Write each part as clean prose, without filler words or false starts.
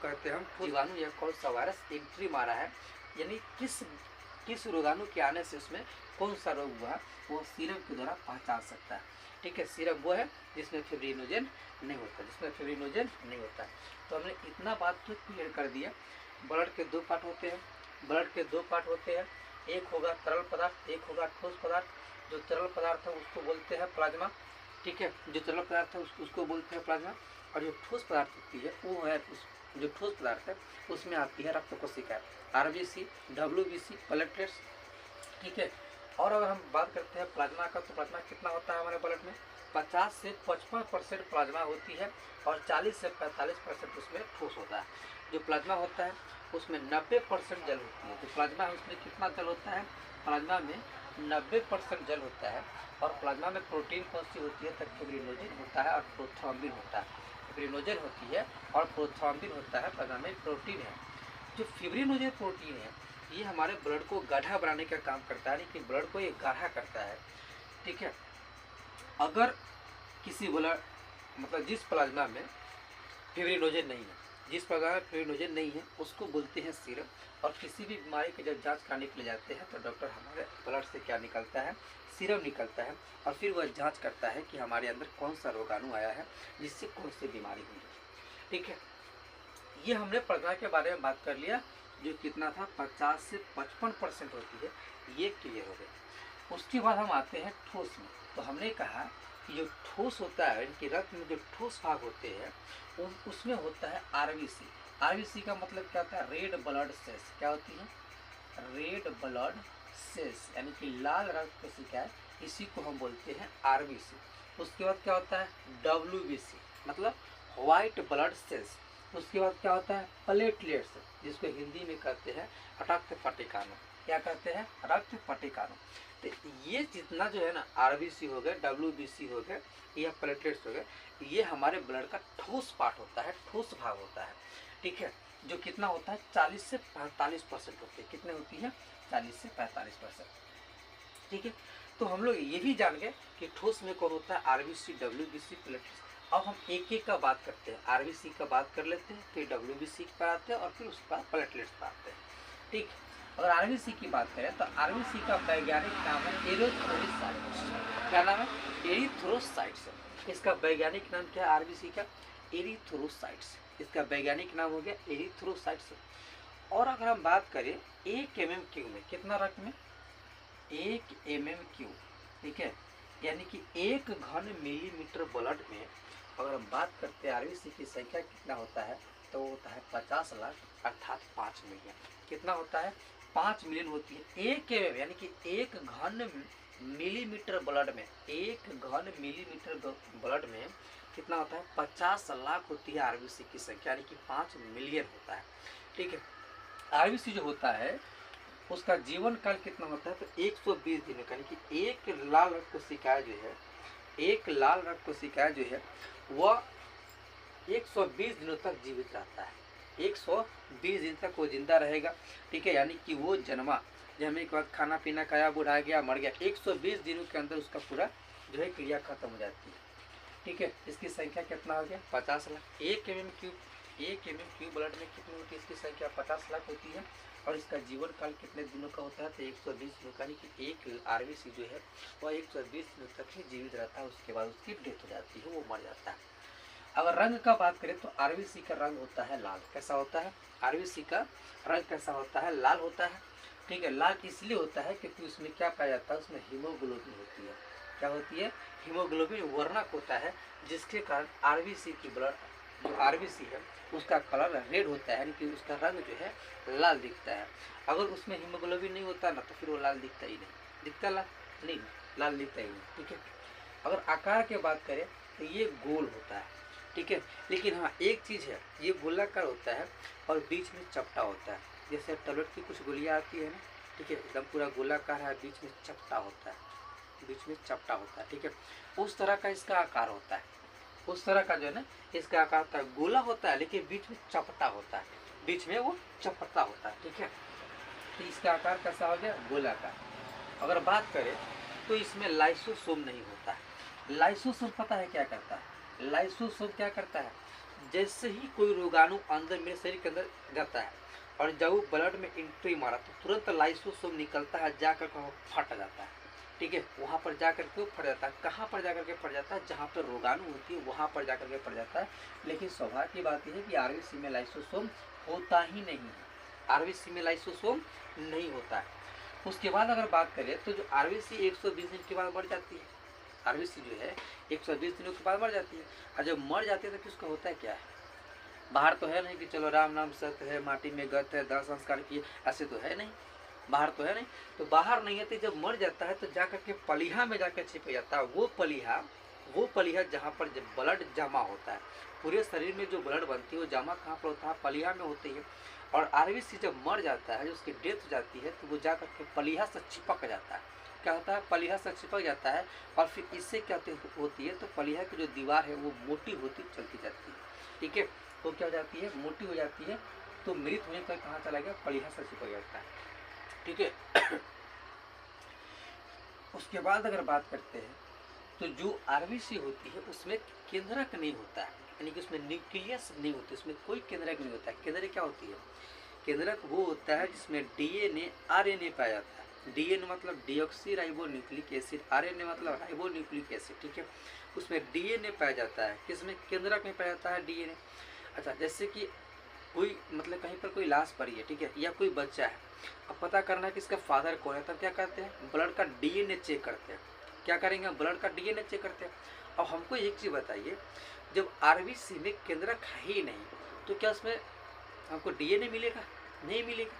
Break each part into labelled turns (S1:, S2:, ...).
S1: कहते हैं हम जीवाणु या कौन सा वायरस एंट्री मारा है, यानी किस रोगाणु के आने से उसमें कौन सा रोग हुआ, वो सीरम के द्वारा पहचान सकता है। ठीक है, सीरम वो है जिसमें फिब्रिनोजेन नहीं होता, तो हमने इतना बात तो क्लियर कर दिया। ब्लड के दो पार्ट होते हैं, एक होगा तरल पदार्थ, एक होगा ठोस पदार्थ। जो तरल पदार्थ है उसको बोलते हैं प्लाज्मा। ठीक है, जो तरल पदार्थ है उसको बोलते हैं प्लाज्मा, और जो ठोस पदार्थ होती है वो है जो ठोस पदार्थ है उसमें आती है रक्त कोशिका, आरबीसी, डब्ल्यूबीसी, प्लेटलेट्स। ठीक है, और अगर हम बात करते हैं प्लाज्मा का, तो प्लाज्मा कितना होता है हमारे ब्लड में, 50 से 55% प्लाज्मा होती है और 40 से 45% उसमें ठोस होता है। जो प्लाज्मा होता है उसमें 90% जल होती है। जो प्लाज्मा है उसमें कितना जल होता है, प्लाज्मा में 90% जल होता है। और प्लाज्मा में प्रोटीन कौन सी होती है, तब फिब्रिनोजेन होता है और प्रोथ्रोम्बिन होता है। फिब्रिनोजेन होती है और प्रोथ्रोम्बिन होता है, प्लाज्मा में प्रोटीन है। जो फिब्रिनोजेन प्रोटीन है ये हमारे ब्लड को गाढ़ा बनाने का काम करता है, लेकिन ब्लड को ये गाढ़ा करता है। ठीक है, अगर किसी ब्लड मतलब जिस प्लाज्मा में फिब्रिनोजेन नहीं है उसको बोलते हैं सीरम। और किसी भी बीमारी की जब जांच कराने के लिए जाते हैं तो डॉक्टर हमारे ब्लड से क्या निकलता है, सीरम निकलता है, और फिर वह जांच करता है कि हमारे अंदर कौन सा रोगाणु आया है जिससे कौन सी बीमारी हुई है। ठीक है, ये हमने प्लाज्मा के बारे में बात कर लिया, जो कितना था 50 से 55% होती है, ये क्लियर हो गया। उसके बाद हम आते हैं ठोस में। तो हमने कहा कि जो ठोस होता है, इनके रक्त में जो ठोस भाग होते हैं उसमें होता है आरबीसी। आरबीसी का मतलब क्या होता है, रेड ब्लड सेल्स। क्या होती है, रेड ब्लड सेल्स, यानी कि लाल रक्त कोशिकाएं, इसी को हम बोलते हैं आरबीसी। उसके बाद क्या होता है, डब्ल्यूबीसी मतलब व्हाइट ब्लड सेल्स। उसके बाद क्या होता है, प्लेटलेट्स, जिसको हिंदी में कहते हैं रक्त पट्टिकाणु। क्या कहते हैं, रक्त पट्टिकाणु। तो ये जितना जो है ना, आरबीसी हो गए, डब्ल्यूबीसी हो गए या प्लेटलेट्स हो गए, ये हमारे ब्लड का ठोस पार्ट होता है, ठोस भाग होता है। ठीक है, जो कितना होता है 40 से 45% होती है। कितने होती है, 40 से 45%। ठीक है, तो हम लोग ये भी जान गए कि ठोस में कौन होता है, आरबीसी, डब्ल्यूबीसी, प्लेटलेट्स। अब हम एक एक का बात करते हैं, आरबीसी का बात कर लेते हैं, फिर डब्ल्यूबीसी पर आते हैं और फिर उसके बाद प्लेटलेट्स पर आते हैं। ठीक, अगर आरबीसी की बात करें तो आरबीसी का वैज्ञानिक नाम है एरिथ्रोसाइट्स। क्या नाम है, एरिथ्रोसाइट्स। इसका वैज्ञानिक नाम क्या है, आरबीसी का एरिथ्रोसाइट्स। इसका वैज्ञानिक नाम हो गया एरिथ्रोसाइट्स। और अगर हम बात करें 1 mm³ में, कितना रक्त में, 1 mm³। ठीक है, यानी कि 1 घन मिलीमीटर ब्लड में अगर हम बात करते हैं आरबीसी की संख्या कितना होता है, तो वो होता है 50 लाख अर्थात 5 मिलियन। कितना होता है, 5 मिलियन होती है 1 mm, यानी कि 1 घन मिलीमीटर ब्लड में, 1 घन मिलीमीटर ब्लड में कितना होता है, 50 लाख होती है आरबीसी की संख्या, यानी कि 5 मिलियन होता है। ठीक है, आरबीसी जो होता है उसका जीवन काल कितना होता है, तो 120 दिन, यानी कि एक लाल रक्त कोशिका जो है वह 120 दिनों तक जीवित रहता है। 120 दिन तक वो जिंदा रहेगा। ठीक है, यानी कि वो जन्मा, जन्मने के बाद खाना पीना खाया, बुढ़ा गया, मर गया, 120 दिनों के अंदर उसका पूरा जो है क्रिया खत्म हो जाती है। ठीक है, इसकी संख्या कितना हो गया, 50 लाख। 1 mm³ ब्लड में कितनी होती है, इसकी संख्या 50 लाख होती है। और इसका जीवन काल कितने दिनों का होता है, तो 120 दिनों का, यानी कि एक आरबीसी जो है वह 120 दिनों तक ही जीवित रहता है, उसके बाद उसकी डेथ हो जाती है, वो मर जाता है। अगर रंग का बात करें तो आरबीसी का रंग होता है लाल। कैसा होता है, आरबीसी का रंग कैसा होता है, लाल होता है। ठीक है, लाल इसलिए होता है क्योंकि उसमें क्या पाया जाता है, उसमें हीमोग्लोबिन होती है। क्या होती है, हीमोग्लोबिन वर्णक होता है, जिसके कारण आरबीसी की ब्लड जो आरबीसी है उसका कलर रेड होता है, यानी कि उसका रंग जो है लाल दिखता है। अगर उसमें हीमोग्लोबिन नहीं होता ना, तो फिर वो लाल दिखता ही नहीं, दिखता लाल दिखता ही नहीं। ठीक है, अगर आकार की बात करें तो ये गोल होता है। ठीक है, लेकिन हाँ एक चीज़ है, ये गोलाकार होता है और बीच में चपटा होता है, जैसे टैबलेट की कुछ गोलियाँ आती है ना। ठीक है, एकदम पूरा गोलाकार है, बीच में चपटा होता है, ठीक है, उस तरह का इसका आकार होता है। उस तरह का जो है ना इसका आकार होता है, गोला होता है लेकिन बीच में चपटा होता है, बीच में वो चपटा होता है। ठीक है, तो इसका आकार कैसा हो गया, गोलाकार। अगर बात करें तो इसमें लाइसोसोम नहीं होता है। लाइसोसोम पता है क्या करता है, लाइसोसोम क्या करता है, जैसे ही कोई रोगाणु अंदर मेरे शरीर के अंदर जाता है और जब वो ब्लड में एंट्री मारा तो तुरंत लाइसोसोम निकलता है, जाकर के फट जाता है। ठीक है, वहाँ पर जाकर के फट जाता है। कहाँ पर जाकर के फट जाता है? जहाँ पर रोगाणु होती है वहाँ पर जाकर के फट जाता है। लेकिन सौभाग्य की बात यह है कि आरबीसी में लाइसोसोम होता ही नहीं है, आरबीसी में लाइसोसोम नहीं होता है। उसके बाद अगर बात करें तो जो आरबीसी 120 दिन के बाद मर जाती है, आरबीसी जो है 120 दिनों के बाद मर जाती है। और जब मर जाती है तो किसका होता है क्या है? बाहर तो है नहीं कि चलो राम नाम सत्य है, माटी में गत है, दाह संस्कार किए, ऐसे तो है नहीं, बाहर तो है नहीं। तो बाहर नहीं है तो जब मर जाता है तो जाकर के पलिहा में जाकर छिप जाता है। वो पलिहा जहाँ पर जब ब्लड जमा होता है, पूरे शरीर में जो ब्लड बनती है वो जमा कहाँ पर होता है? पलिहा में होती है। और आरबीसी जब मर जाता है, उसकी डेथ हो जाती है, तो वो जाकर के पलिहा से चिपक जाता है। क्या होता है? पलिहा से चिपक जाता है। और फिर इससे क्या होती है? तो पलिहा की जो दीवार है वो मोटी होती चलती जाती है। ठीक है, तो क्या हो जाती है? मोटी हो जाती है। तो मृत होने पर कहाँ चला गया? पलिहा से चिपक जाता है। ठीक है। उसके बाद अगर बात करते हैं तो जो आरबीसी होती है उसमें केंद्रक नहीं होता है, यानी कि उसमें न्यूक्लियस नहीं होती, उसमें कोई केंद्रक नहीं होता है। केंद्रक क्या होती है? केंद्रक वो होता है जिसमें डीएनए आरएनए पाया जाता है। डीएनए मतलब deoxy ribo nucleic acid, RNA मतलब राइबो न्यूक्लिक एसिड। ठीक है, उसमें डीएनए पाया जाता है। किसमें? केंद्रक में पाया जाता है डीएनए। अच्छा, जैसे कि कोई मतलब कहीं पर कोई लाश पड़ी है, ठीक है, या कोई बच्चा है, अब पता करना है कि इसका फादर कौन है, तब क्या करते हैं? ब्लड का डीएनए चेक करते हैं। क्या करेंगे? ब्लड का डीएनए चेक करते हैं। अब हमको एक चीज़ बताइए, जब आरबीसी में केंद्रक है ही नहीं तो क्या उसमें हमको डीएनए मिलेगा? नहीं मिलेगा,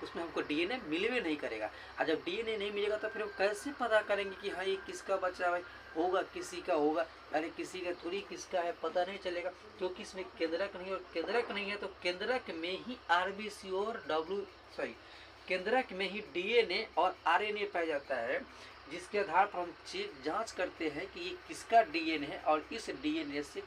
S1: उसमें हमको डीएनए मिलवे नहीं करेगा। और जब डीएनए नहीं मिलेगा तो फिर हम कैसे पता करेंगे कि हाँ ये किसका बच्चा है? होगा किसी का होगा, अरे किसी का थोड़ी किसका है, पता नहीं चलेगा, क्योंकि इसमें केंद्रक नहीं। और केंद्रक नहीं है तो केंद्रक में ही आरबीसी और केंद्रक में ही डीएनए और आरएनए पाया जाता है, जिसके आधार पर हम जांच करते हैं कि ये किसका डीएनए है और इस डीएनए से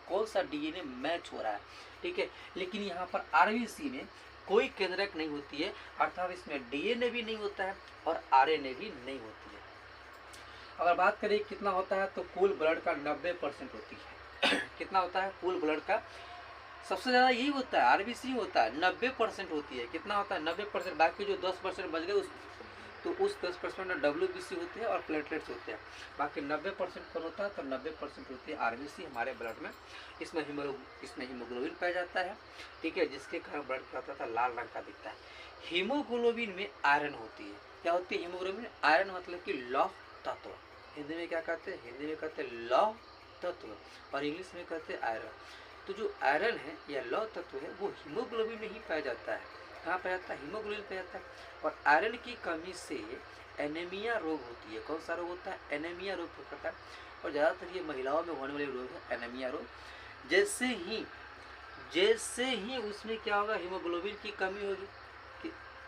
S1: कौन सा डीएनए मैच हो रहा है। ठीक है, लेकिन यहाँ पर आरबीसी में कोई केंद्रक नहीं होती है, अर्थात इसमें डीएनए भी नहीं होता है और आरएनए भी नहीं होती है। अगर बात करें कितना होता है तो कुल ब्लड का 90% होती है। कितना होता है? कुल ब्लड का सबसे ज़्यादा यही होता है, आरबीसी होता है, 90% होती है। कितना होता है? 90%। बाकी जो 10% बच गए तो उस 10% में डब्ल्यूबीसी होते हैं और प्लेटलेट्स होते हैं। बाकी 90% कौन होता है? तो 90% होती है आरबीसी हमारे ब्लड में। इसमें हीमोग्लोबिन पाया जाता है। ठीक है, जिसके कारण ब्लड क्या होता है? लाल रंग का दिखता है। हीमोग्लोबिन में आयरन होती है। क्या होती है हीमोग्लोबिन? आयरन मतलब कि लौह तत्व। हिंदी में क्या कहते हैं? हिंदी में कहते हैं लौह तत्व, और इंग्लिश में कहते हैं आयरन। तो जो आयरन है या लौह तत्व है वो हीमोग्लोबिन में ही पाया जाता है। कहाँ पाया जाता है? हीमोग्लोबिन पाया जाता है। और आयरन की कमी से एनीमिया रोग होती है। कौन सा रोग होता है? एनीमिया रोग होता है। और ज़्यादातर ये महिलाओं में होने वाले रोग है एनीमिया रोग। जैसे ही उसमें क्या होगा? हीमोग्लोबिन की कमी होगी।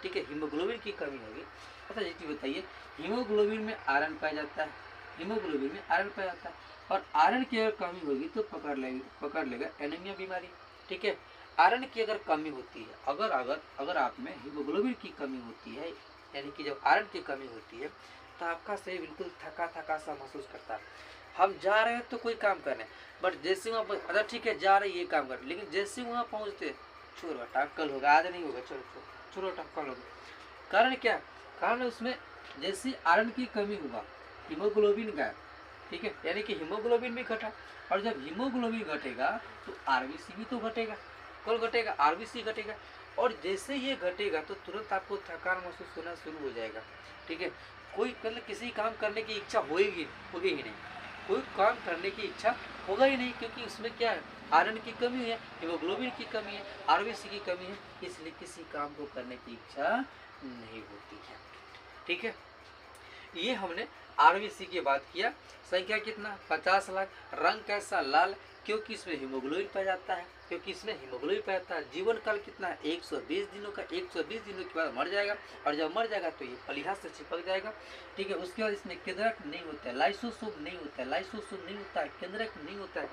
S1: ठीक है, हीमोग्लोबिन की कमी होगी। अच्छा ये चीज़ बताइए, हीमोग्लोबिन में आयरन पाया जाता है, हीमोग्लोबिन में आयरन पाया जाता है, और आयरन की अगर कमी होगी तो पकड़ लेगा एनीमिया बीमारी। ठीक है, आयरन की अगर कमी होती है, अगर आप में हीमोग्लोबिन की कमी होती है, यानी कि जब आयरन की कमी होती है तो आपका शरीर बिल्कुल थका थका सा महसूस करता है। हम जा रहे हैं तो कोई काम करने, बट जैसे वहाँ अच्छा ठीक है जा रहे ये काम कर, लेकिन जैसे वहाँ पहुँचते छोड़ बेटा कल होगा, आज नहीं होगा, चलो छोड़ो कल होगा। कारण क्या? कारण उसमें जैसे आयरन की कमी होगा हीमोग्लोबिन गायब। ठीक है, यानी कि हीमोग्लोबिन भी घटा, और जब हीमोग्लोबिन घटेगा तो आरबीसी भी तो घटेगा। कौन घटेगा? आरबीसी घटेगा। और जैसे ये घटेगा तो तुरंत आपको थकान महसूस होना शुरू हो जाएगा। ठीक है, कोई मतलब किसी काम करने की इच्छा होगी ही नहीं, कोई काम करने की इच्छा होगा ही नहीं, क्योंकि उसमें क्या है? आयरन की कमी है, हीमोग्लोबिन की कमी है, आरबीसी की कमी है, इसलिए किसी काम को करने की इच्छा नहीं होती है। ठीक है, ये हमने आरबीसी की बात किया। संख्या कितना? 50 लाख। रंग कैसा? लाल, क्योंकि इसमें हीमोग्लोबिन पाया जाता है। जीवन काल कितना है? 120 दिनों का। 120 दिनों के बाद मर जाएगा, और जब मर जाएगा तो ये पलिहा से चिपक जाएगा। ठीक है, उसके बाद इसमें केंद्रक नहीं होता है, लाइसोसोम नहीं होता है, केंद्रक नहीं होता है।